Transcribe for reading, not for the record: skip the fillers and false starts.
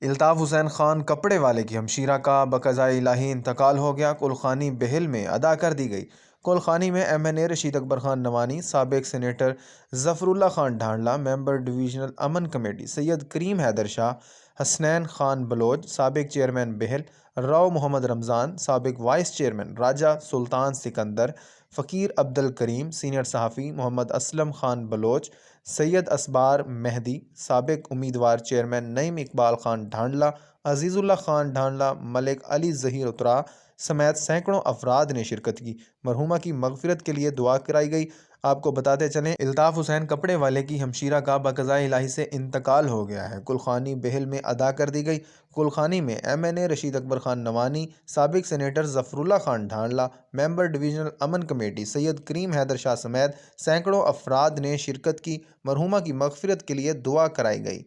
इल्ताफ़ हुसैन ख़ान कपड़े वाले की हमशीरा का बक़ज़ाए इलाही इंतकाल हो गया। कुलखानी बेहिल में अदा कर दी गई। कुलखानी में MNA रशीद अकबर खान नवानी, साबिक़ senator Zafarullah Khan Dhandla, member divisional अमन कमेटी सैयद करीम हैदर शाह, हसनैन खान बलोच, साबिक़ चेयरमैन बेहिल राव मोहम्मद रमज़ान, साबिक़ vice chairman Raja Sultan Sikandar, Faqir Abdul Karim, senior सहाफ़ी मोहम्मद असलम खान बलोच, सैयद असबार मेहदी, साबिक़ उम्मीदवार चेयरमैन नईम इकबाल खान ढांडला, अज़ीज़ुल्लाह खान ढांडला, मलिक अली ज़हीर उतरा समेत सैकड़ों अफराद ने शिरकत की। मरहुमा की मग़फ़िरत के लिए दुआ कराई गई। आपको बताते चलें, इल्ताफ़ हुसैन कपड़े वाले की हमशीरा का बक़ज़ाए इलाही से इंतकाल हो गया है। कुलखानी बेहिल में अदा कर दी गई। कुलखानी में MNA रशीद अकबर खान नवानी, साबिक़ senator Zafarullah Khan Dhandla, member divisional अमन कमेटी सैयद करीम हैदर शाह समेत सैकड़ों अफराद ने शिरकत की। मरहुमा की मग़फ़िरत के लिए दुआ कराई गई।